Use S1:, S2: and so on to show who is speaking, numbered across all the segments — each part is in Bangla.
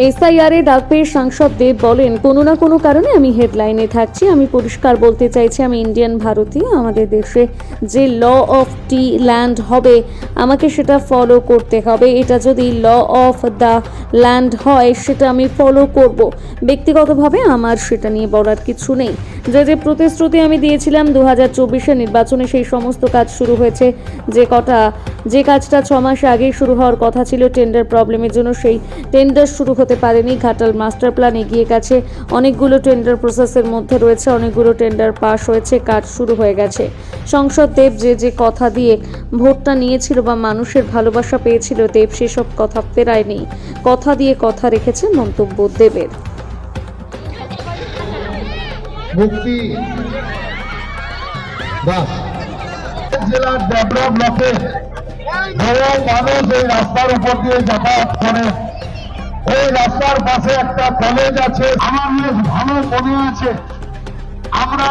S1: এসআইআরে ডাক পেয়ে সাংসদ দেব বলেন, কোনো না কোনো কারণে আমি হেডলাইনে থাকছি। আমি পরিষ্কার বলতে চাইছি, আমি ইন্ডিয়ান ভারতীয়। আমাদের দেশে যে ল অফ টি ল্যান্ড হবে আমাকে সেটা ফলো করতে হবে। এটা যদি ল অফ দ্য ল্যান্ড হয় সেটা আমি ফলো করব। ব্যক্তিগতভাবে আমার সেটা নিয়ে বলার কিছু নেই। যে প্রতিশ্রুতি আমি দিয়েছিলাম 2024 নির্বাচনে, সেই সমস্ত কাজ শুরু হয়েছে। যে কাজটা 6 মাস আগেই শুরু হওয়ার কথা ছিল, টেন্ডার প্রবলেমের জন্য সেই টেন্ডার শুরু হতে পারেনি। ঘাটাল মাস্টার প্ল্যান এগিয়ে গেছে, অনেকগুলো টেন্ডার প্রসেসের মধ্যে রয়েছে, অনেকগুলো টেন্ডার পাস হয়েছে, কাজ শুরু হয়ে গেছে। সাংসদ দেব যে কথা দিয়ে ভোটটা নিয়েছিল বা মানুষের ভালোবাসা পেয়েছিল, দেব সেসব কথা ফেরায়নি। কথা দিয়ে কথা রেখেছে মন্তব্য দেবের।
S2: মুক্তি দাস জেলার ডেবরা ব্লকে বহু মানুষ এই রাস্তার উপর দিয়ে যাতায়াত করে। ওই রাস্তার পাশে একটা কলেজ আছে। আমার বেশ ভালো মনে আছে, আমরা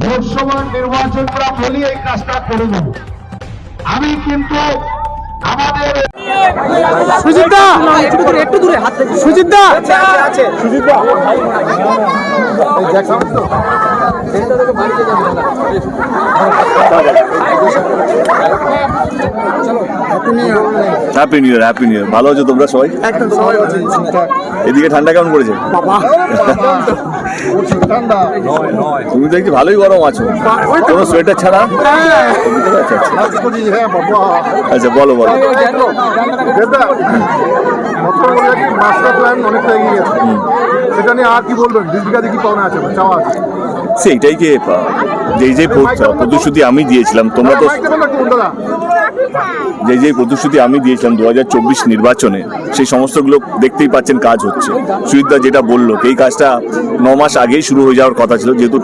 S2: ভোট সময় নির্বাচন করা বলি এই কাজটা করে দেব। আমি কিন্তু আমাদের
S3: সুজিতদা একটু দূরে হাত থেকে সুজিতদা আছে সুজিতদা
S4: হ্যাপি নিউ ইয়ার। ভালো আছো তোমরা সবাই?
S3: একদম সবাই আছে।
S4: এদিকে ঠান্ডা কেমন পড়েছে?
S3: বাবা
S2: ঠান্ডা
S4: তুমি দেখছি ভালোই গরম আছো, কোনো সোয়েটার ছাড়া। আচ্ছা বলো।
S2: মাস্টার প্ল্যান অনেকটা এগিয়ে গেছে, সেটা নিয়ে আর কি বলবেন? দীপিকা কি পাওনা আছে, চাওয়া আছে?
S4: সেইটাই যে প্রতিশ্রুতি আমি দিয়েছিলাম, তোমরা তো যে প্রতিশ্রুতি আমি দিয়েছিলাম 2024 নির্বাচনে, সেই সমস্তগুলো দেখতেই পাচ্ছেন কাজ হচ্ছে। সুজিতদা যেটা বললো, এই কাজটা 9 মাস আগেই শুরু হয়ে যাওয়ার কথা ছিল, যেহেতু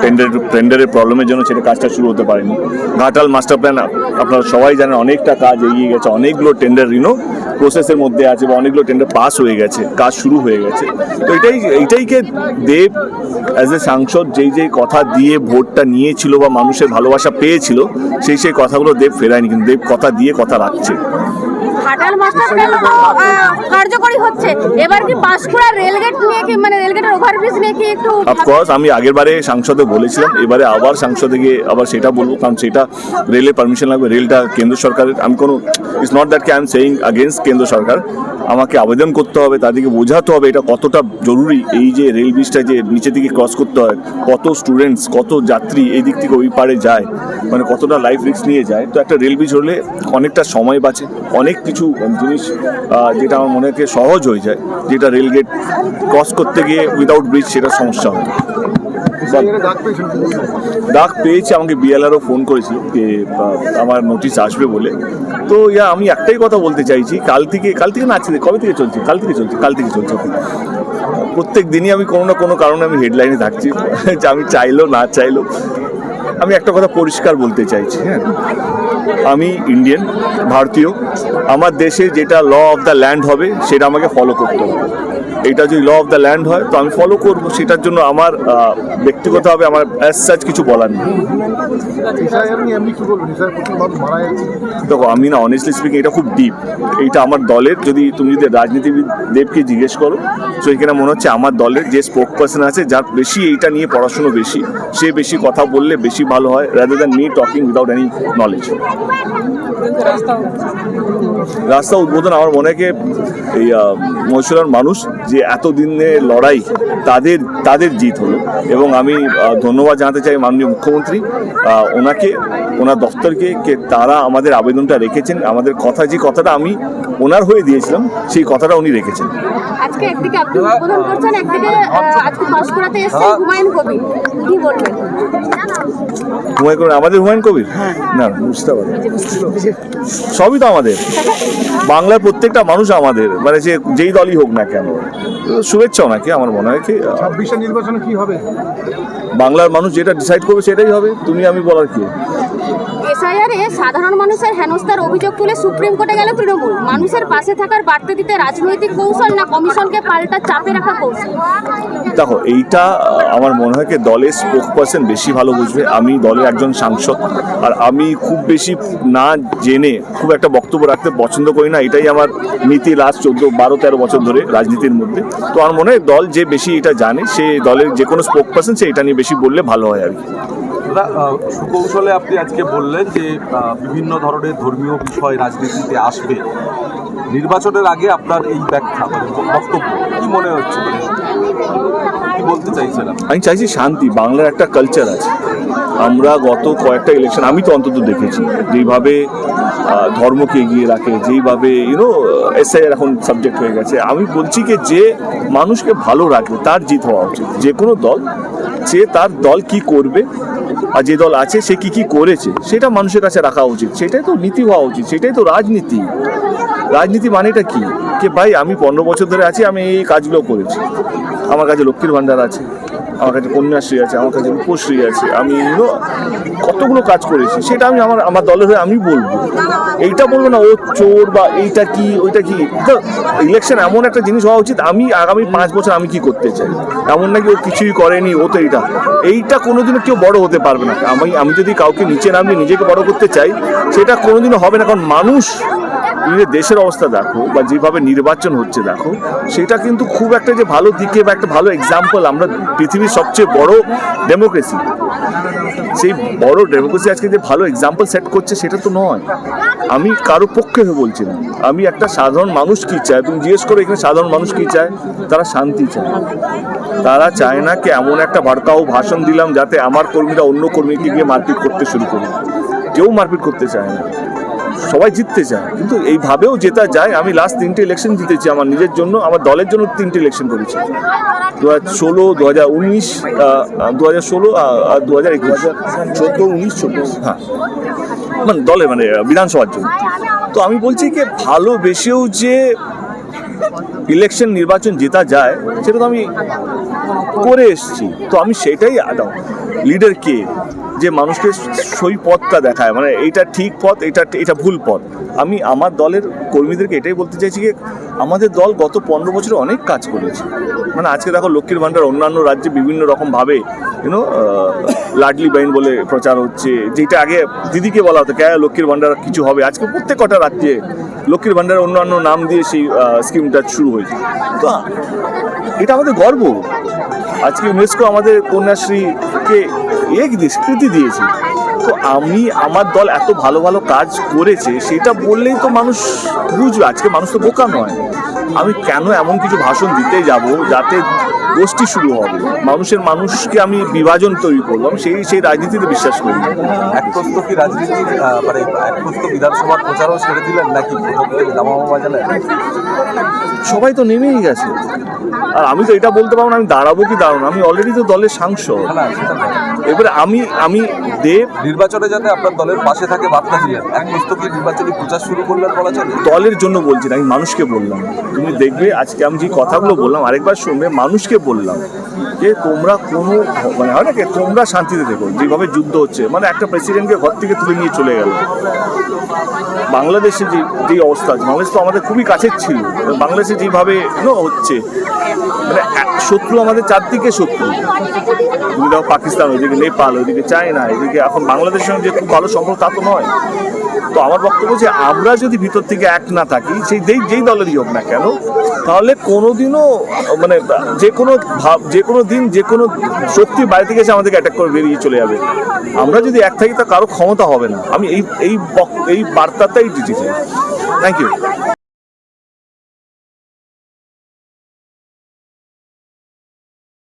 S4: টেন্ডারের প্রবলেমের জন্য সেটা কাজটা শুরু হতে পারেনি। ঘাটাল মাস্টার প্ল্যান আপনারা সবাই জানেন, অনেকটা কাজ এগিয়ে গেছে, অনেকগুলো টেন্ডার প্রসেসের মধ্যে আছে বা অনেকগুলো টেন্ডার পাস হয়ে গেছে, কাজ শুরু হয়ে গেছে। তো এইটাইকে দেব অ্যাজ এ সাংসদ যেই কথা দিয়ে ভোটটা নিয়েছিল বা মানুষের ভালোবাসা পেয়েছিল, সেই কথাগুলো দেব ফেরায়নি, কিন্তু দেব কথা দিয়ে কথা রাখছে।
S5: ঘাটাল মাস্টার প্ল্যান কার্যকরী হচ্ছে, এবার কি পাঁশকুড়া রেলগেট নিয়ে কি, মানে রেলগেটের ওভারব্রিজ নিয়ে কি একটু?
S4: অফকোর্স আমি আগেরবারে সাংসদে বলেছিলাম, এবারে আবার সাংসদে গিয়ে আবার সেটা বলবো, কারণ সেটা রেলের পারমিশন লাগবে। রেলটা কেন্দ্র সরকারের। আমি কোনো it's not that I am saying against কেন্দ্র সরকার। আমাকে আবেদন করতে হবে, তাদেরকে বোঝাতে হবে এটা কতটা জরুরি। এই যে রেল ব্রিজটা যে নিচে দিকে ক্রস করতে হয়, কত স্টুডেন্টস, কত যাত্রী এই দিক থেকে ওই পারে যায়, মানে কতটা লাইফ রিস্ক নিয়ে যায়। তো একটা রেল ব্রিজ হলে অনেকটা সময় বাঁচে, অনেক কিছু জিনিস যেটা আমার মনে হয় সহজ হয়ে যায়, যেটা রেলগেট ক্রস করতে গিয়ে উইদাউট ব্রিজ সেটা সমস্যা হয়। ডাক পেয়েছে, আমাকে বিএলআরও ফোন করেছিল যে আমার নোটিশ আসবে বলে। তো আমি একটাই কথা বলতে চাইছি, কাল থেকে না, কবে থেকে চলছে? কাল থেকে চলছে। প্রত্যেক দিনই আমি কোনো না কোনো কারণে আমি হেডলাইনে থাকছি, আমি চাইলেও না চাইলেও। আমি একটা কথা পরিষ্কার বলতে চাইছি, হ্যাঁ, আমি ইন্ডিয়ান ভারতীয়। আমার দেশে যেটা ল অফ দ্য ল্যান্ড হবে সেটা আমাকে ফলো করতে হবে। এটা যদি ল অফ দ্য ল্যান্ড হয় তো আমি ফলো করবো। সেটার জন্য আমার ব্যক্তিগতভাবে আমার অ্যাজ সাচ কিছু বলার নেই। দেখো, আমি না, অনেস্টলি স্পিকিং, এটা খুব ডিপ। এইটা আমার দলের, তুমি যদি রাজনীতিবিদ দেবকে জিজ্ঞেস করো, তো এখানে মনে হচ্ছে আমার দলের যে স্পোক পার্সন আছে, যার বেশি এইটা নিয়ে পড়াশুনো বেশি, সে বেশি কথা বললে বেশি ভালো হয়, rather than me talking without any knowledge. রাস্তা উদ্বোধন আমার মনে হয় এই মহীশূরের মানুষ যে এতদিনের লড়াই, তাদের জিত হলো। এবং আমি ধন্যবাদ জানাতে চাই মাননীয় মুখ্যমন্ত্রী, ওনার দপ্তরকে, তারা আমাদের আবেদনটা রেখেছেন। আমাদের যে কথাটা আমি ওনার হয়ে দিয়েছিলাম, সেই কথাটা উনি রেখেছেন।
S5: আজকে একদিকে আপনি উদ্বোধন করছেন, একদিকে আজকে পাঁশকুড়াতে এসেছেন হুমায়ুন কবির, কি বলবেন?
S4: আমাদের হুমায়ুন কবির? না, বুঝতে পারি, সবই তো আমাদের। বাংলার প্রত্যেকটা মানুষ আমাদের, মানে যেই দলই হোক না কেন। শুভেচ্ছা ওনাকে। আমার মনে হয়
S2: 26 নির্বাচনে কি হবে,
S4: বাংলার মানুষ যেটা ডিসাইড করবে সেটাই হবে। তুমি আমি বলার কি?
S5: এসআইআরে সাধারণ মানুষের হেনস্থার অভিযোগ তুলে সুপ্রিম কোর্টে গেল তৃণমূল। মানুষের পাশে থাকার বার্তা দিতে রাজনৈতিক কৌশল না কমিশনকে পাল্টা চাপে রাখা কৌশল?
S4: দেখো, এইটা আমার মনে হয় কি দলের স্পোক পার্সন বেশি ভালো বুঝবে। আমি দলের একজন সাংসদ, আর আমি খুব বেশি না জেনে খুব একটা বক্তব্য রাখতে পছন্দ করি না। এটাই আমার নীতি লাস্ট 12-13 বছর ধরে রাজনীতির মধ্যে। তো আমার মনে হয় দল যে বেশি এটা জানে, সে দলের যে কোনো স্পোক পার্সন সে এটা নিয়ে বেশি বললে ভালো হয় আর কি।
S6: সুকৌশলে আপনি আজকে বললেন যে বিভিন্ন ধরনের ধর্মীয় বিষয় রাজনীতিতে আসবে। নির্বাচনের আগে আপনার এই ব্যাখ্যা মানে বক্তব্য কি মনে হচ্ছে, কি বলতে চাইছিলাম?
S4: আমি চাইছি শান্তি। বাংলার একটা কালচার আছে। আমরা গত কয়েকটা ইলেকশন আমি তো অন্তত দেখেছি যেইভাবে ধর্মকে এগিয়ে রাখে, যেইভাবে এসআইআর এখন সাবজেক্ট হয়ে গেছে। আমি বলছি কি যে মানুষকে ভালো রাখবে তার জিত হওয়া উচিত। যে কোনো দল, সে তার দল কি করবে আর যে দল আছে সে কি কি করেছে সেটা মানুষের কাছে রাখা উচিত। সেটাই তো নীতি হওয়া উচিত, সেটাই তো রাজনীতি। রাজনীতি মানেটা কি? যে ভাই আমি 15 বছর ধরে আছি, আমি এই কাজগুলো করেছি। আমার কাছে লক্ষ্মীর ভাণ্ডার আছে, আমার কাছে কন্যাশ্রী আছে, আমার কাছে রূপশ্রী আছে, আমি কতগুলো কাজ করেছি, সেটা আমি আমার দলের হয়ে আমি বলবো। এইটা বলবো না ও চোর বা এইটা কি ওইটা কি। ইলেকশন এমন একটা জিনিস হওয়া উচিত আমি আগামী 5 বছর আমি কি করতে চাই, এমন নাকি ও কিছুই করেনি, ও তো এইটা কোনোদিনও কেউ বড় হতে পারবে না। আমি যদি কাউকে নিচে নামিয়ে নিজেকে বড় করতে চাই, সেটা কোনোদিনও হবে না। কারণ মানুষ দেশের অবস্থা দেখো বা যেভাবে নির্বাচন হচ্ছে দেখো, সেটা কিন্তু খুব একটা যে ভালো দিকে বা একটা ভালো এক্সাম্পল। আমরা পৃথিবীর সবচেয়ে বড় ডেমোক্রেসি, সেই বড় ডেমোক্রেসি আজকে যে ভালো এক্সাম্পল সেট করছে সেটা তো নয়। আমি কারো পক্ষে হয়ে বলছি না, আমি একটা সাধারণ মানুষ কি চায় তুমি জিজ্ঞেস করো। এখানে সাধারণ মানুষ কি চায়? তারা শান্তি চায়। তারা চায় না কি এমন একটা ভড়কাও ভাষণ দিলাম যাতে আমার কর্মীরা অন্য কর্মীকে গিয়ে মারপিট করতে শুরু করে। কেউ মারপিট করতে চায় না, সবাই জিততে চায়। কিন্তু এইভাবেও জেতা যায়। আমি লাস্ট 3টে ইলেকশন জিতেছি আমার নিজের জন্য, আমার দলের জন্য 3টে ইলেকশন করেছি। 2016, 2019, 2016 আর 2021, 14, 19, 24, হ্যাঁ, মানে দলে মানে বিধানসভার জন্য। তো আমি বলছি কি ভালোবেসেও যে ইলেকশন নির্বাচন জেতা যায় সেটা তো আমি করে এসেছি। তো আমি সেটাই লিডার কে যে মানুষকে সই পথটা দেখায়, মানে এইটা ঠিক পথ, এটা ভুল পথ। আমি আমার দলের কর্মীদেরকে এটাই বলতে চাইছি যে আমাদের দল গত 15 বছরে অনেক কাজ করেছে। মানে আজকে দেখো লক্ষ্মীর ভাণ্ডার অন্যান্য রাজ্যে বিভিন্ন রকমভাবে লাডলি বাইন বলে প্রচার হচ্ছে, যেটা আগে দিদিকে বলা হতো কে লক্ষ্মীর ভাণ্ডার কিছু হবে। আজকে প্রত্যেক কটা রাজ্যে লক্ষ্মীর ভাণ্ডার অন্যান্য নাম দিয়ে সেই স্কিমটা শুরু হয়েছে। তো এটা আমাদের গর্ব। আজকে ইউনেস্কো আমাদের কন্যাশ্রীকে স্বীকৃতি দিয়েছে। তো আমার দল এত ভালো ভালো কাজ করেছে সেটা বললেই তো মানুষ বুঝবে। আজকে মানুষ তো বোকা নয়। আমি কেন এমন কিছু ভাষণ দিতে যাব যাতে গোষ্ঠী শুরু হবে, মানুষকে আমি বিভাজন তৈরি করবো। আমি সেই রাজনীতিতে বিশ্বাস করি।
S6: একপ্রস্ত কি রাজনীতি মানে একপ্রস্ত বিধানসভার প্রচারও ছেড়ে দিলেন নাকি দামামা বাজালেন?
S4: সবাই তো নেমেই গেছে। আর আমি তো এটা বলতে পারবো না আমি দাঁড়াবো কি দাঁড়াবো না। আমি অলরেডি তো দলের সাংসদ। এবারে আমি দেব
S6: নির্বাচনে যাতে আপনার দলের পাশে থাকে বার্তা দিলেন, একপ্রস্ত কি নির্বাচনী প্রচার শুরু করলেন বলা চলে?
S4: দলের জন্য বলছি না, আমি মানুষকে বললাম। তুমি দেখবে আজকে আমি যে কথাগুলো বললাম আরেকবার শুনবে, মানুষকে বললাম যে তোমরা কোনো মানে হয় না কি তোমরা শান্তিতে দেখো। যেভাবে যুদ্ধ হচ্ছে, মানে একটা প্রেসিডেন্টকে ঘর থেকে তুলে নিয়ে চলে গেল। বাংলাদেশে যে অবস্থা আছে, বাংলাদেশ তো আমাদের খুবই কাছের ছিল। বাংলাদেশে যেভাবে হচ্ছে, মানে শত্রু আমাদের চারদিকে শত্রু। তুমি দেখো পাকিস্তান, ওইদিকে নেপাল, ওইদিকে চায়না, এদিকে এখন বাংলাদেশের সঙ্গে যে খুব ভালো সম্পর্ক তা তো নয়। তো আমার বক্তব্য যে আমরা যদি ভিতর থেকে এক না থাকি, যেই দলেরই হোক না কেন, তাহলে কোনোদিনও মানে যে কোনো দিন যে কোনো শক্তি বাইরে থেকে এসে আমাদেরকে অ্যাটাক করে বেরিয়ে চলে যাবে। আমরা যদি এক থাকি তা কারো ক্ষমতা হবে না। আমি এই বার্তাটাই দিতে চাই। Thank you.